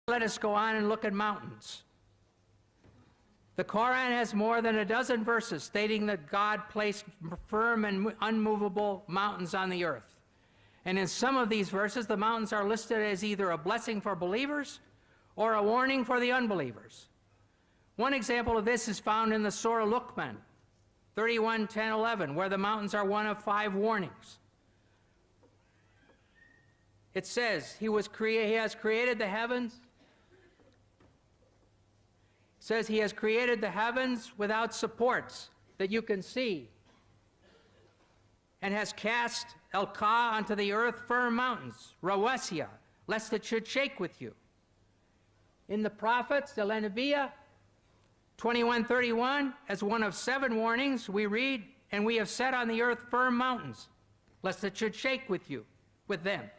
Let us go on and look at mountains. The Qur'an has more than a dozen verses stating that God placed firm and unmovable mountains on the earth. And in some of these verses, the mountains are listed as either a blessing for believers or a warning for the unbelievers. One example of this is found in the Surah Luqman, 31:10-11, where the mountains are one of 5 warnings. It says, He has created the heavens. It says He has created the heavens without supports that you can see, and has cast Al-Ka onto the earth firm mountains, Rawasiya, lest it should shake with you. In the prophets, Al-Anbiya, 21:31, as one of 7 warnings, we read, and we have set on the earth firm mountains, lest it should shake with you, with them.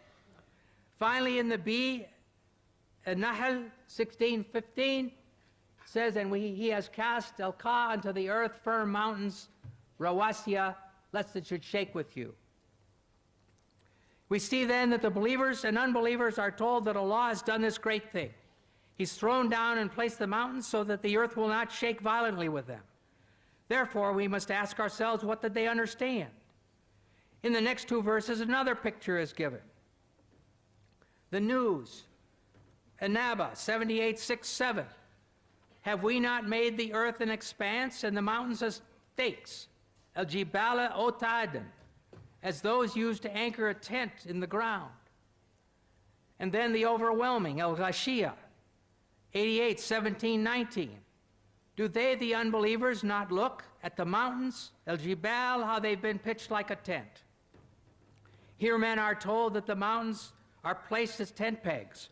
Finally, in the Bee, Nahl 16:15, says, and He has cast Al-Ka onto the earth firm mountains, Rawasiya, lest it should shake with you. We see then that the believers and unbelievers are told that Allah has done this great thing. He's thrown down and placed the mountains so that the earth will not shake violently with them. Therefore, we must ask ourselves, what did they understand? In the next 2 verses, another picture is given. The news, An-Naba 78:6-7. Have we not made the earth an expanse and the mountains as stakes, Al-Jibala Otadan, as those used to anchor a tent in the ground? And then the overwhelming, Al-Ghashiyah, 88:17-19. Do they, the unbelievers, not look at the mountains, Al-Jibal, how they've been pitched like a tent? Here men are told that the mountains are placed as tent pegs.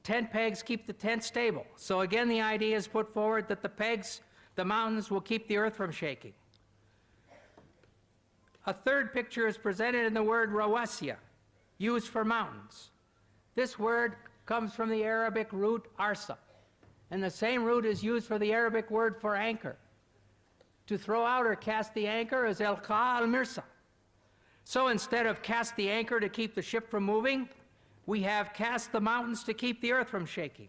Tent pegs keep the tent stable. So again, the idea is put forward that the mountains will keep the earth from shaking. A third picture is presented in the word Rawasiya, used for mountains. This word comes from the Arabic root arsa, and the same root is used for the Arabic word for anchor. To throw out or cast the anchor is Al-Ka al-Mirsa. So instead of cast the anchor to keep the ship from moving, we have cast the mountains to keep the earth from shaking.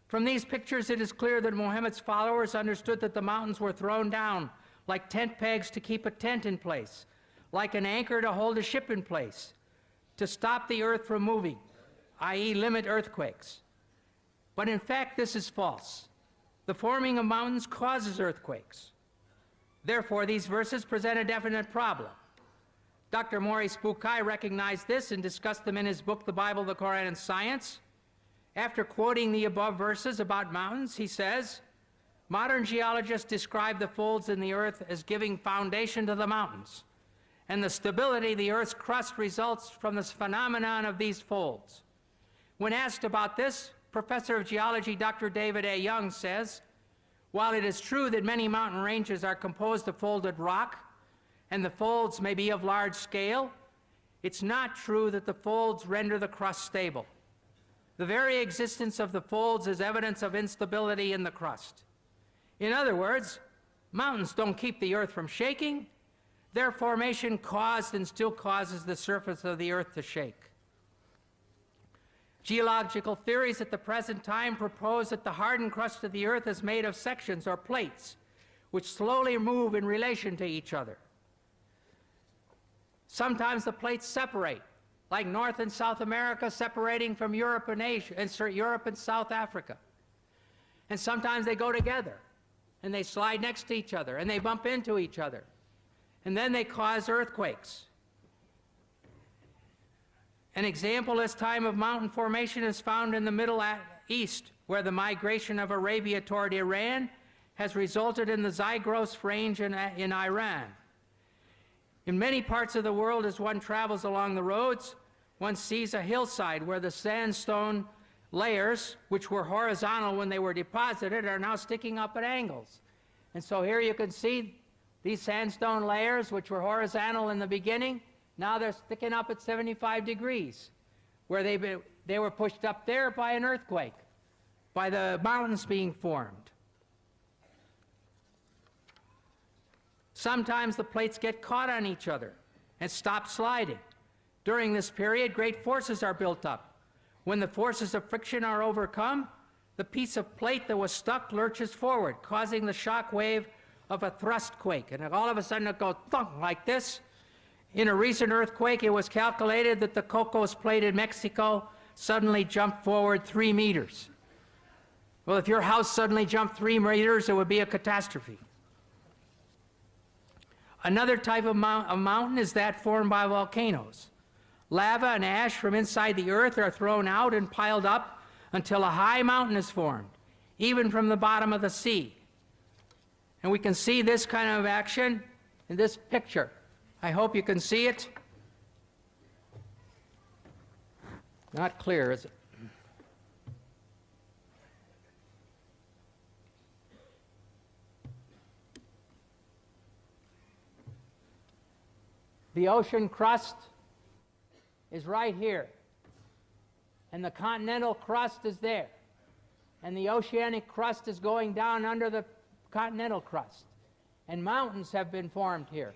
From these pictures, it is clear that Muhammad's followers understood that the mountains were thrown down like tent pegs to keep a tent in place, like an anchor to hold a ship in place, to stop the earth from moving, i.e. limit earthquakes. But in fact, this is false. The forming of mountains causes earthquakes. Therefore, these verses present a definite problem. Dr. Maurice Bukai recognized this and discussed them in his book, The Bible, the Qur'an, and Science. After quoting the above verses about mountains, he says, modern geologists describe the folds in the earth as giving foundation to the mountains, and the stability of the earth's crust results from this phenomenon of these folds. When asked about this, Professor of Geology Dr. David A. Young says, while it is true that many mountain ranges are composed of folded rock, and the folds may be of large scale, it's not true that the folds render the crust stable. The very existence of the folds is evidence of instability in the crust. In other words, mountains don't keep the earth from shaking. Their formation caused and still causes the surface of the earth to shake. Geological theories at the present time propose that the hardened crust of the earth is made of sections or plates, which slowly move in relation to each other. Sometimes the plates separate, like North and South America separating from Europe and Asia, and Europe and South Africa. And sometimes they go together, and they slide next to each other, and they bump into each other. And then they cause earthquakes. An example of this time of mountain formation is found in the Middle East, where the migration of Arabia toward Iran has resulted in the Zagros Range in Iran. In many parts of the world, as one travels along the roads, one sees a hillside where the sandstone layers, which were horizontal when they were deposited, are now sticking up at angles. And so here you can see these sandstone layers, which were horizontal in the beginning, now they're sticking up at 75 degrees, where they were pushed up there by an earthquake, by the mountains being formed. Sometimes the plates get caught on each other and stop sliding. During this period, great forces are built up, When the forces of friction are overcome, the piece of plate that was stuck lurches forward, causing the shock wave of a thrust quake. And all of a sudden it goes thunk like this. In a recent earthquake, it was calculated that the Cocos plate in Mexico suddenly jumped forward 3 meters. Well, if your house suddenly jumped 3 meters, it would be a catastrophe. Another type of mountain is that formed by volcanoes. Lava and ash from inside the earth are thrown out and piled up until a high mountain is formed, even from the bottom of the sea. And we can see this kind of action in this picture. I hope you can see it. Not clear, is it? The ocean crust is right here, and the continental crust is there, and the oceanic crust is going down under the continental crust, and mountains have been formed here.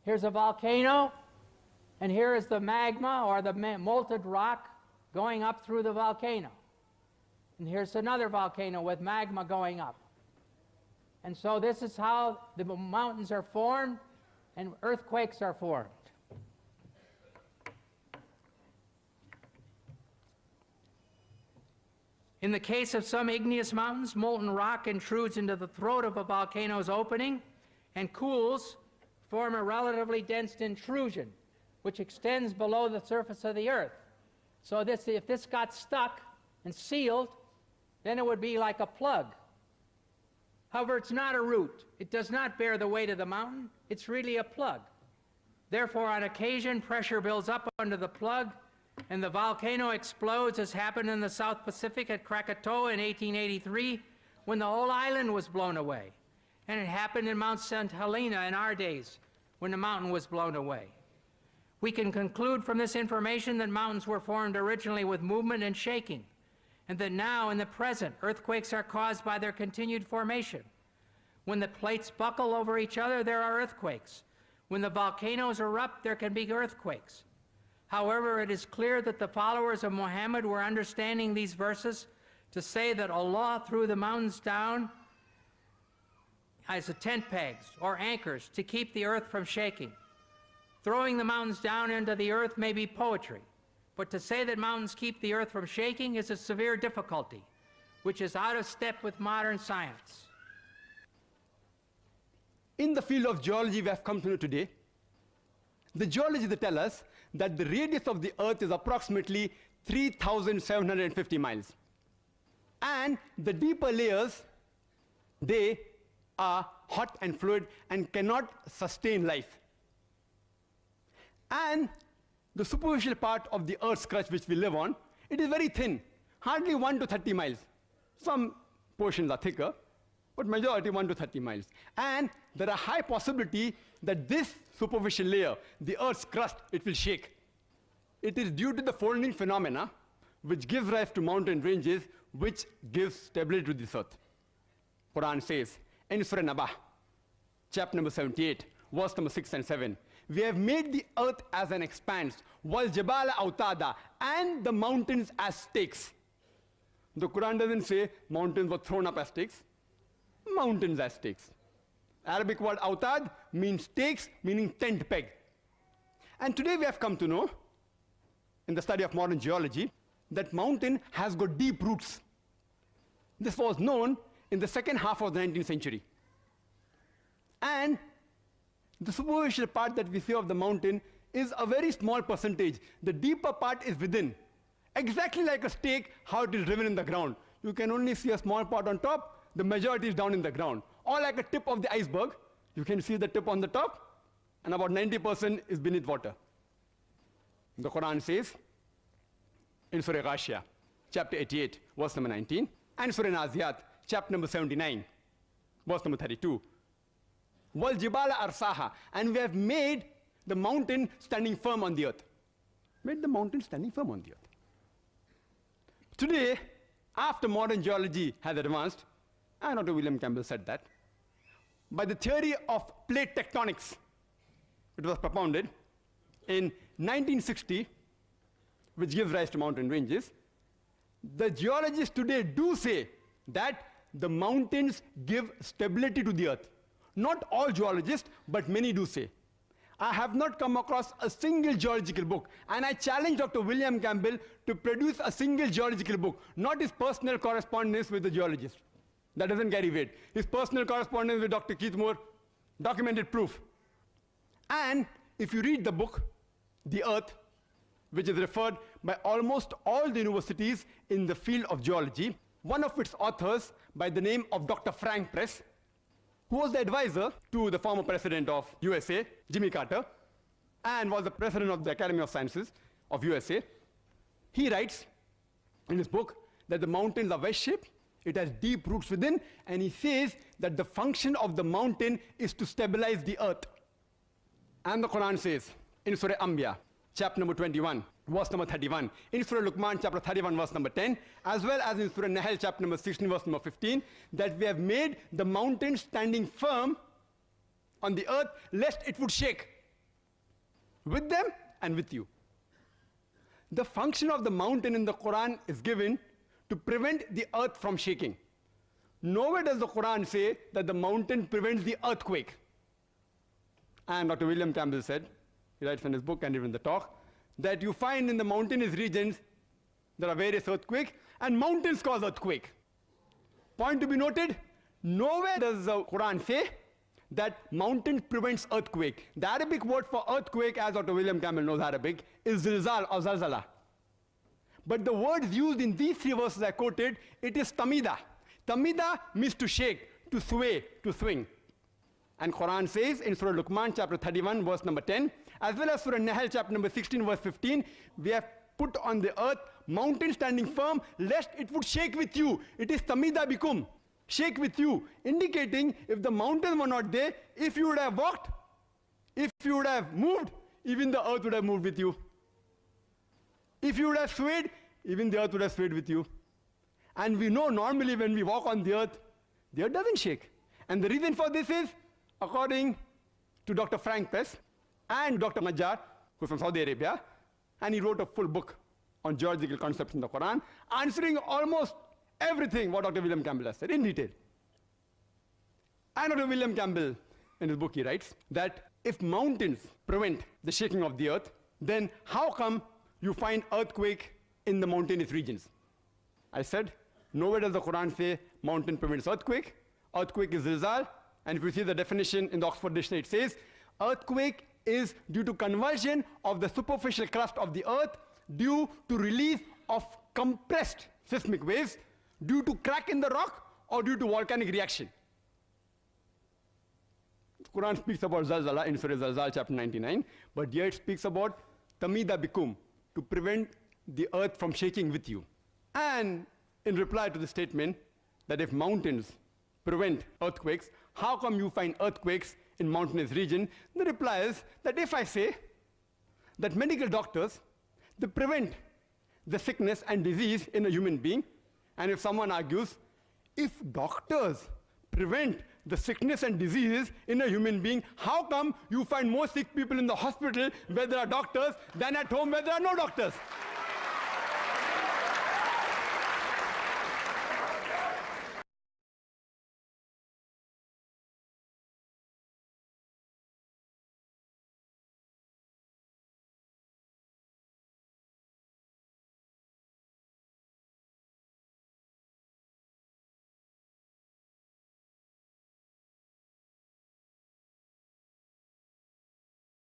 Here's a volcano, and here is the magma or the molten rock going up through the volcano. And here's another volcano with magma going up. And so this is how the mountains are formed and earthquakes are formed. In the case of some igneous mountains, molten rock intrudes into the throat of a volcano's opening and cools, form a relatively dense intrusion, which extends below the surface of the earth. So if this got stuck and sealed, then it would be like a plug. However, it's not a root. It does not bear the weight of the mountain. It's really a plug. Therefore, on occasion, pressure builds up under the plug, and the volcano explodes, as happened in the South Pacific at Krakatoa in 1883, when the whole island was blown away. And it happened in Mount St. Helena in our days, when the mountain was blown away. We can conclude from this information that mountains were formed originally with movement and shaking, and that now, in the present, earthquakes are caused by their continued formation. When the plates buckle over each other, there are earthquakes. When the volcanoes erupt, there can be earthquakes. However, it is clear that the followers of Muhammad were understanding these verses to say that Allah threw the mountains down as tent pegs or anchors to keep the earth from shaking. Throwing the mountains down into the earth may be poetry, but to say that mountains keep the earth from shaking is a severe difficulty, which is out of step with modern science. In the field of geology we have come to know today, the geologists tell us that the radius of the earth is approximately 3,750 miles. And the deeper layers, they are hot and fluid and cannot sustain life. And the superficial part of the earth's crust which we live on, it is very thin, hardly 1 to 30 miles. Some portions are thicker, but majority 1 to 30 miles. And there are high possibility that this superficial layer, the earth's crust, it will shake. It is due to the folding phenomena which gives rise to mountain ranges, which gives stability to this earth. Quran says in Surah Nabah, chapter number 78, verse number 6 and 7, we have made the earth as an expanse, wal jabala autada, and the mountains as stakes. The Quran doesn't say mountains were thrown up as stakes, mountains as stakes. Arabic word autad means stakes, meaning tent peg. And today we have come to know, in the study of modern geology, that mountain has got deep roots. This was known in the second half of the 19th century. And the superficial part that we see of the mountain is a very small percentage. The deeper part is within. Exactly like a stake, how it is driven in the ground. You can only see a small part on top, the majority is down in the ground. Or like a tip of the iceberg, you can see the tip on the top, and about 90% is beneath water. The Quran says in Surah Ghashiyah, chapter 88, verse number 19, and Surah Naziyat, chapter number 79, verse number 32, wal jibala arsaha, and we have made the mountain standing firm on the earth. Made the mountain standing firm on the earth. Today, after modern geology has advanced, and Dr. William Campbell said that, by the theory of plate tectonics, it was propounded in 1960, which gives rise to mountain ranges, the geologists today do say that the mountains give stability to the earth. Not all geologists, but many do say. I have not come across a single geological book, and I challenge Dr. William Campbell to produce a single geological book, not his personal correspondence with the geologist. That doesn't carry weight. His personal correspondence with Dr. Keith Moore, documented proof. And if you read the book, The Earth, which is referred by almost all the universities in the field of geology, one of its authors by the name of Dr. Frank Press, who was the advisor to the former president of USA, Jimmy Carter, and was the president of the Academy of Sciences of USA, he writes in his book that the mountains are wedge-shaped, it has deep roots within, and he says that the function of the mountain is to stabilize the earth. And the Quran says in Surah Anbiya, chapter number 21, verse number 31, in Surah Luqman, chapter 31, verse number 10, as well as in Surah Nahl, chapter number 16, verse number 15, that we have made the mountain standing firm on the earth, lest it would shake with them and with you. The function of the mountain in the Quran is given to prevent the earth from shaking. Nowhere does the Quran say that the mountain prevents the earthquake. And Dr. William Campbell said, he writes in his book and even in the talk, that you find in the mountainous regions there are various earthquakes, and mountains cause earthquake. Point to be noted, nowhere does the Quran say that mountains prevents earthquake. The Arabic word for earthquake, as Dr. William Campbell knows Arabic, is zilzal or zalzala. But the words used in these three verses I quoted, it is tamida. Tamida means to shake, to sway, to swing. And Quran says in Surah Luqman, chapter 31, verse number 10, as well as Surah Nahl, chapter number 16, verse 15, we have put on the earth mountain standing firm, lest it would shake with you. It is tamida bikum, shake with you, indicating if the mountains were not there, if you would have walked, if you would have moved, even the earth would have moved with you. If you would have swayed, even the earth would have swayed with you. And we know normally when we walk on the earth doesn't shake. And the reason for this is, according to Dr. Frank Press and Dr. Najjar, who's from Saudi Arabia, and he wrote a full book on geological concepts in the Quran, answering almost everything what Dr. William Campbell has said in detail. And Dr. William Campbell, in his book, he writes that if mountains prevent the shaking of the earth, then how come you find earthquake in the mountainous regions? I said, nowhere does the Quran say mountain prevents earthquake. Earthquake is zilzal. And if you see the definition in the Oxford Dictionary, it says, earthquake is due to conversion of the superficial crust of the earth due to release of compressed seismic waves due to crack in the rock or due to volcanic reaction. The Quran speaks about zalzala in Surah Zalzal, chapter 99, but here it speaks about tamida bikum, to prevent the earth from shaking with you. And in reply to the statement that if mountains prevent earthquakes, how come you find earthquakes in mountainous region? The reply is that if I say that medical doctors, they prevent the sickness and disease in a human being, and if someone argues, if doctors prevent the sickness and diseases in a human being, how come you find more sick people in the hospital where there are doctors than at home where there are no doctors?